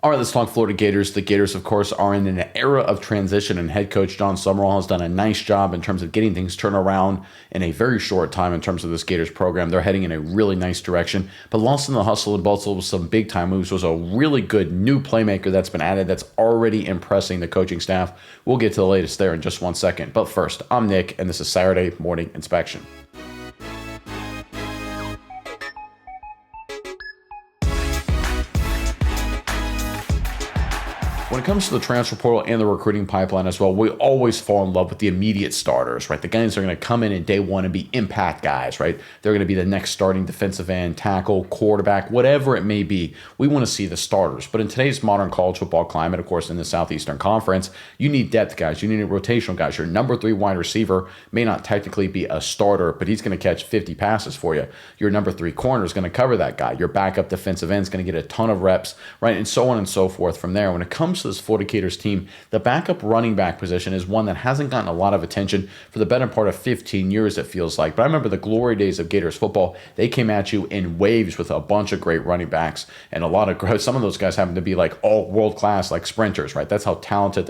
All right, let's talk Florida Gators. The Gators, of course, are in an era of transition, and head coach John Summerall has done a nice job in terms of getting things turned around in a very short time in terms of this Gators program. They're heading in a really nice direction, but lost in the hustle and bustle with some big-time moves was a really good new playmaker that's been added that's already impressing the coaching staff. We'll get to the latest there in just one second. But first, I'm Nick, and this is Saturday Morning Inspection. When it comes to the transfer portal and the recruiting pipeline as well, we always fall in love with the immediate starters, right? The guys that are going to come in day one and be impact guys, right? They're going to be the next starting defensive end, tackle, quarterback, whatever it may be. We want to see the starters. But in today's modern college football climate, of course, in the Southeastern Conference, you need depth guys. You need rotational guys. Your number 3 wide receiver may not technically be a starter, but he's going to catch 50 passes for you. Your number 3 corner is going to cover that guy. Your backup defensive end is going to get a ton of reps, right? And so on and so forth from there. When it comes to this Florida Gators team, the backup running back position is one that hasn't gotten a lot of attention for the better part of 15 years, it feels like. But I remember the glory days of Gators football. They came at you in waves with a bunch of great running backs, and some of those guys happen to be like all world class, like sprinters, right? That's how talented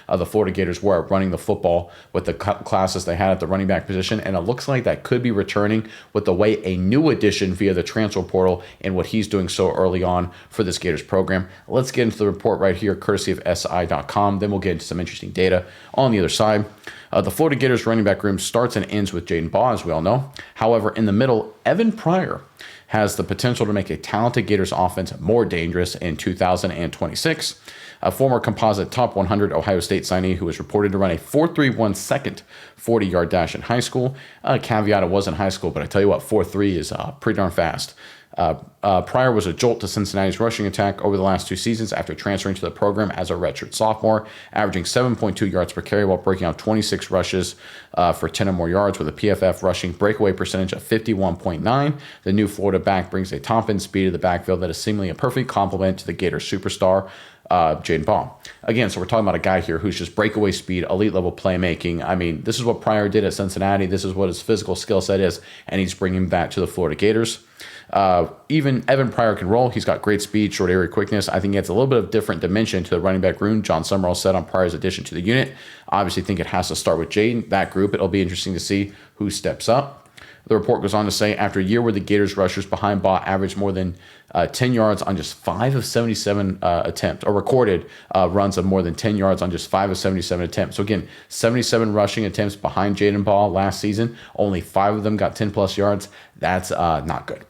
the Florida Gators were at running the football with the classes they had at the running back position. And it looks like that could be returning with the way a new addition via the transfer portal and what he's doing so early on for this Gators program. Let's get into the report right here, courtesy of SI.com. Then we'll get into some interesting data on the other side. The Florida Gators running back room starts and ends with Jaden Baugh, as we all know. However, in the middle, Evan Pryor has the potential to make a talented Gators offense more dangerous in 2026. A former composite top 100 Ohio State signee who was reported to run a 4.31 second 40-yard dash in high school. Caveat, it was in high school, but I tell you what, 4.3 is pretty darn fast. Pryor was a jolt to Cincinnati's rushing attack over the last 2 seasons after transferring to the program as a redshirt sophomore, averaging 7.2 yards per carry while breaking out 26 rushes for 10 or more yards with a PFF rushing breakaway percentage of 51.9. The new Florida back brings a top-end speed to the backfield that is seemingly a perfect complement to the Gators superstar, Jaden Baugh. Again, so we're talking about a guy here who's just breakaway speed, elite level playmaking. I mean, this is what Pryor did at Cincinnati. This is what his physical skill set is, and he's bringing that to the Florida Gators. Even Evan Pryor can roll. He's got great speed, short area quickness. I think he adds a little bit of different dimension to the running back room. John Summerall said on Pryor's addition to the unit. Obviously think it has to start with Jaden, that group. It'll be interesting to see who steps up. The report goes on to say, after a year where the Gators rushers behind Baugh averaged more than 10 yards on just 5 of 77 attempts, or recorded runs of more than 10 yards on just 5 of 77 attempts. So again, 77 rushing attempts behind Jaden Baugh last season. Only 5 of them got 10-plus yards. That's not good.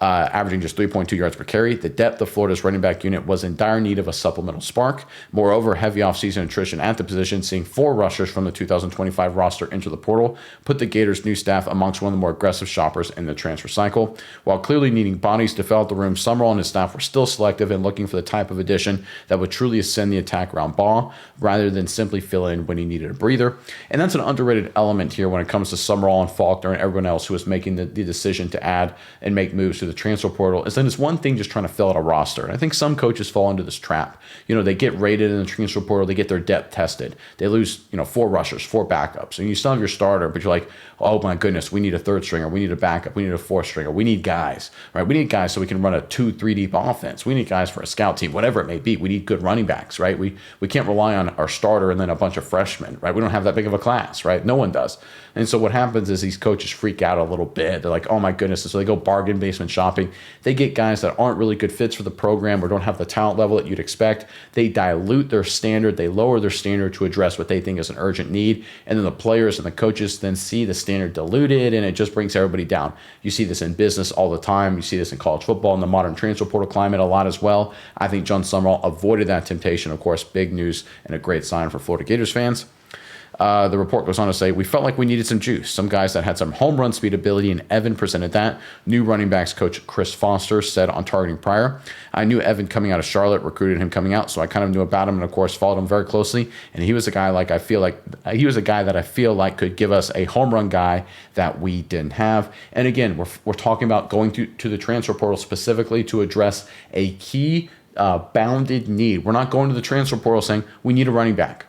Averaging just 3.2 yards per carry. The depth of Florida's running back unit was in dire need of a supplemental spark. Moreover, heavy offseason attrition at the position, seeing 4 rushers from the 2025 roster enter the portal, put the Gators' new staff amongst one of the more aggressive shoppers in the transfer cycle. While clearly needing bodies to fill out the room, Summerall and his staff were still selective in looking for the type of addition that would truly ascend the attack around Baugh, rather than simply fill in when he needed a breather. And that's an underrated element here when it comes to Summerall and Faulkner and everyone else who is making the decision to add and make moves to the transfer portal, is that it's one thing just trying to fill out a roster. And I think some coaches fall into this trap. They get rated in the transfer portal, they get their depth tested. They lose, 4 rushers, 4 backups, and you still have your starter, but you're like, oh my goodness, we need a 3rd stringer, we need a backup, we need a 4th stringer, we need guys, right? We need guys so we can run a 2-3 deep offense. We need guys for a scout team, whatever it may be. We need good running backs, right? We can't rely on our starter and then a bunch of freshmen, right? We don't have that big of a class, right? No one does. And so what happens is these coaches freak out a little bit. They're like, oh my goodness. And so they go bargain basement shopping. They get guys that aren't really good fits for the program or don't have the talent level that you'd expect. They dilute their standard. They lower their standard to address what they think is an urgent need. And then the players and the coaches then see the standard diluted, and it just brings everybody down. You see this in business all the time. You see this in college football, in the modern transfer portal climate a lot as well. I think John Summerall avoided that temptation. Of course, big news and a great sign for Florida Gators fans. The report goes on to say, we felt like we needed some juice, some guys that had some home run speed ability, and Evan presented that. New running backs coach Chris Foster said on Targeting Pryor, I knew Evan coming out of Charlotte, recruited him coming out, so I kind of knew about him and, of course, followed him very closely. And he was a guy that I feel like could give us a home run guy that we didn't have. And again, we're talking about going to the transfer portal specifically to address a key bounded need. We're not going to the transfer portal saying we need a running back.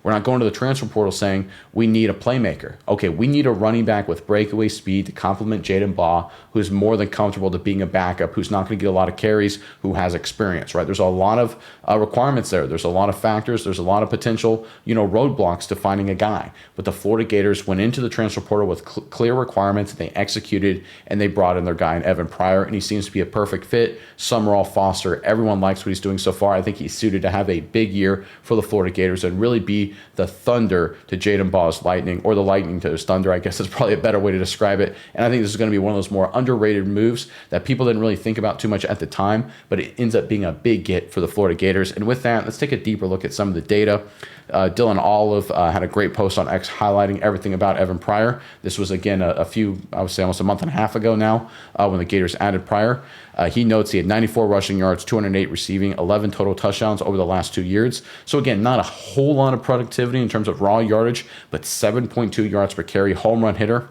We're not going to the transfer portal saying we need a playmaker. Okay, we need a running back with breakaway speed to complement Jaden Baugh, who's more than comfortable to being a backup, who's not going to get a lot of carries, who has experience, right? There's a lot of requirements there. There's a lot of factors. There's a lot of potential, roadblocks to finding a guy. But the Florida Gators went into the transfer portal with clear requirements. They executed, and they brought in their guy in Evan Pryor, and he seems to be a perfect fit. Summerall, Foster, everyone likes what he's doing so far. I think he's suited to have a big year for the Florida Gators and really be the thunder to Jaden Baugh's lightning, or the lightning to his thunder, I guess is probably a better way to describe it. And I think this is going to be one of those more underrated moves that people didn't really think about too much at the time, but it ends up being a big get for the Florida Gators. And with that, let's take a deeper look at some of the data. Dylan Olive had a great post on X highlighting everything about Evan Pryor. This was, again, I would say almost a month and a half ago now, when the Gators added Pryor. He notes he had 94 rushing yards, 208 receiving, 11 total touchdowns over the last 2 years. So again, not a whole lot of productivity in terms of raw yardage, but 7.2 yards per carry, home run hitter.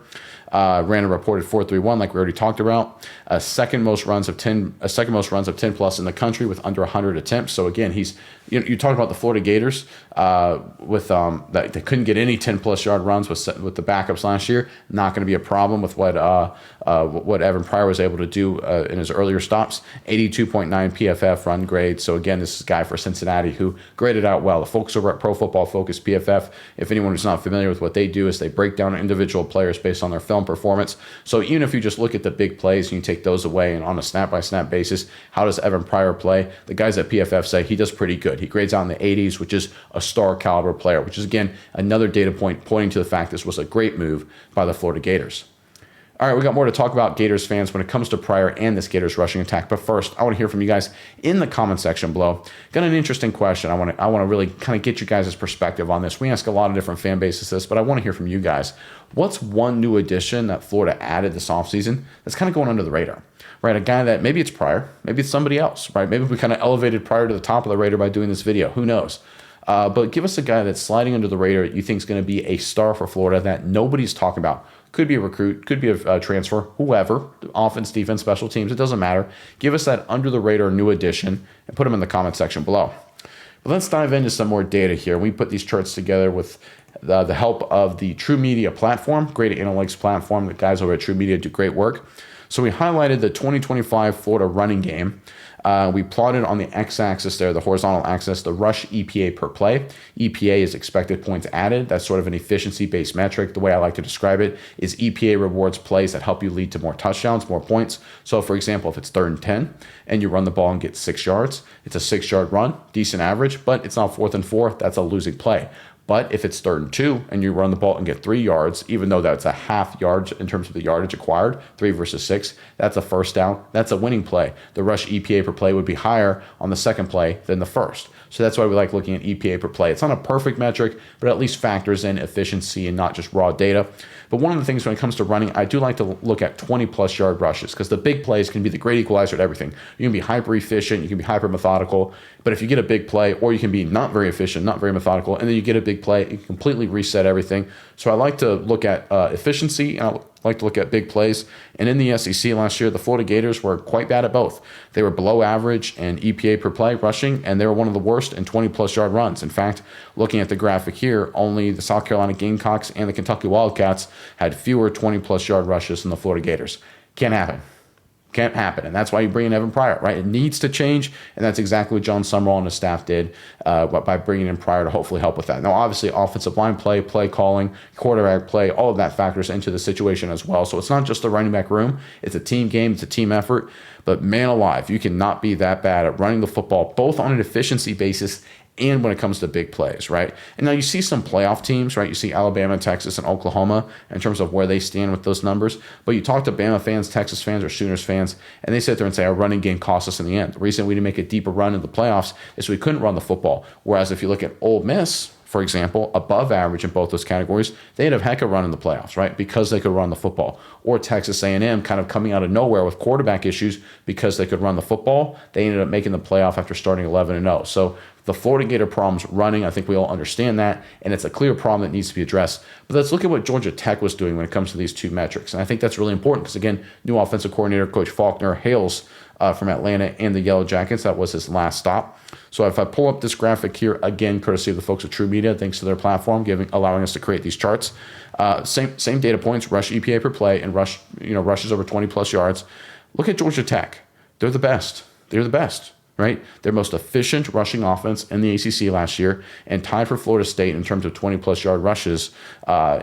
Ran a reported 4.31, like we already talked about. Second most runs of 10 plus in the country with under 100 attempts. So again, he's you talk about the Florida Gators with that they couldn't get any 10 plus yard runs with the backups last year. Not going to be a problem with what Evan Pryor was able to do in his earlier stops. 82.9 PFF run grade. So again, this is a guy for Cincinnati who graded out well. The folks over at Pro Football Focus PFF, if anyone who's not familiar with what they do, is they break down individual players based on their film performance. So even if you just look at the big plays and you take those away, and on a snap-by-snap basis, how does Evan Pryor play? The guys at PFF say he does pretty good. He grades out in the 80s, which is a star caliber player, which is, again, another data point pointing to the fact this was a great move by the Florida Gators. All right, we got more to talk about, Gators fans, when it comes to Pryor and this Gators rushing attack. But first, I want to hear from you guys in the comment section below. Got an interesting question. I want to really kind of get you guys' perspective on this. We ask a lot of different fan bases this, but I want to hear from you guys. What's one new addition that Florida added this offseason that's kind of going under the radar? Right, a guy that maybe it's Pryor, maybe it's somebody else, right? Maybe we kind of elevated Pryor to the top of the radar by doing this video. Who knows? But give us a guy that's sliding under the radar that you think is going to be a star for Florida that nobody's talking about. Could be a recruit, could be a transfer, whoever, offense, defense, special teams, it doesn't matter. Give us that under the radar new addition and put them in the comment section below. But let's dive into some more data here. We put these charts together with the help of the True Media platform, great analytics platform. The guys over at True Media do great work. So we highlighted the 2025 Florida running game. We plotted on the x-axis there, the horizontal axis, the rush EPA per play. EPA is expected points added. That's sort of an efficiency-based metric. The way I like to describe it is EPA rewards plays that help you lead to more touchdowns, more points. So, for example, if it's 3rd and 10 and you run the ball and get 6 yards, it's a 6-yard run, decent average, but it's not 4th and 4. That's a losing play. But if it's 3rd and 2 and you run the ball and get 3 yards, even though that's a half yard in terms of the yardage acquired, 3 versus 6, that's a first down. That's a winning play. The rush EPA per play would be higher on the second play than the first. So that's why we like looking at EPA per play. It's not a perfect metric, but at least factors in efficiency and not just raw data. But one of the things when it comes to running, I do like to look at 20-plus yard rushes because the big plays can be the great equalizer at everything. You can be hyper efficient, you can be hyper methodical, but if you get a big play, or you can be not very efficient, not very methodical, and then you get a big play, it can completely reset everything. So I like to look at efficiency, and I like to look at big plays. And in the SEC last year, the Florida Gators were quite bad at both. They were below average in EPA per play rushing, and they were one of the worst in 20-plus yard runs. In fact, looking at the graphic here, only the South Carolina Gamecocks and the Kentucky Wildcats had fewer 20-plus yard rushes than the Florida Gators. Can't happen. Can't happen. And that's why you bring in Evan Pryor, right? It needs to change, and that's exactly what John Summerall and his staff did by bringing in Pryor to hopefully help with that. Now, obviously, offensive line play, play calling, quarterback play, all of that factors into the situation as well. So it's not just the running back room. It's a team game. It's a team effort. But man alive, you cannot be that bad at running the football, both on an efficiency basis and when it comes to big plays, right? And now you see some playoff teams, right? You see Alabama, Texas, and Oklahoma in terms of where they stand with those numbers. But you talk to Bama fans, Texas fans, or Sooners fans, and they sit there and say our running game cost us in the end. The reason we didn't make a deeper run in the playoffs is we couldn't run the football. Whereas if you look at Ole Miss, for example, above average in both those categories, they had a heck of a run in the playoffs, right? Because they could run the football. Or Texas A&M kind of coming out of nowhere with quarterback issues because they could run the football. They ended up making the playoff after starting 11-0. So the Florida Gator problem's running. I think we all understand that, and it's a clear problem that needs to be addressed. But let's look at what Georgia Tech was doing when it comes to these two metrics. And I think that's really important because, again, new offensive coordinator, Coach Faulkner, hails from Atlanta and the Yellow Jackets. That was his last stop. So if I pull up this graphic here, again, courtesy of the folks at True Media, thanks to their platform, allowing us to create these charts. Same data points, rush EPA per play and rushes over 20 plus yards. Look at Georgia Tech. They're the best. They're the best. Right? Their most efficient rushing offense in the ACC last year, and tied for Florida State in terms of 20-plus yard rushes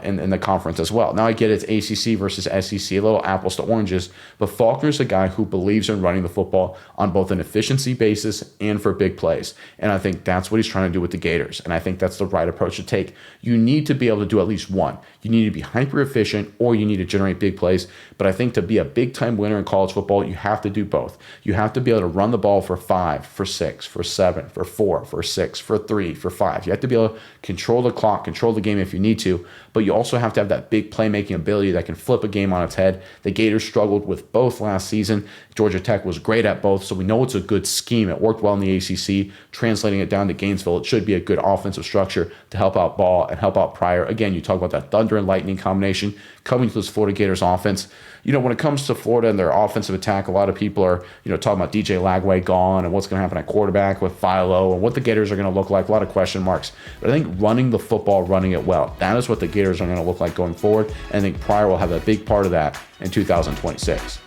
in the conference as well. Now, I get it's ACC versus SEC, a little apples to oranges, but Faulkner's a guy who believes in running the football on both an efficiency basis and for big plays, and I think that's what he's trying to do with the Gators, and I think that's the right approach to take. You need to be able to do at least one. You need to be hyper-efficient, or you need to generate big plays, but I think to be a big-time winner in college football, you have to do both. You have to be able to run the ball for 5, for 6, for 7, for 4, for 6, for 3, for 5. You have to be able to control the clock, control the game if you need to, but you also have to have that big playmaking ability that can flip a game on its head. The Gators struggled with both last season. Georgia Tech was great at both, so we know it's a good scheme. It worked well in the ACC. Translating it down to Gainesville, it should be a good offensive structure to help out Ball and help out Pryor. Again, you talk about that thunder and lightning combination coming to this Florida Gators offense. When it comes to Florida and their offensive attack, a lot of people are, talking about DJ Lagway gone and what's going to happen at quarterback with Philo and what the Gators are going to look like. A lot of question marks. But I think running the football, running it well, that is what the Gators are going to look like going forward. And I think Pryor will have a big part of that in 2026.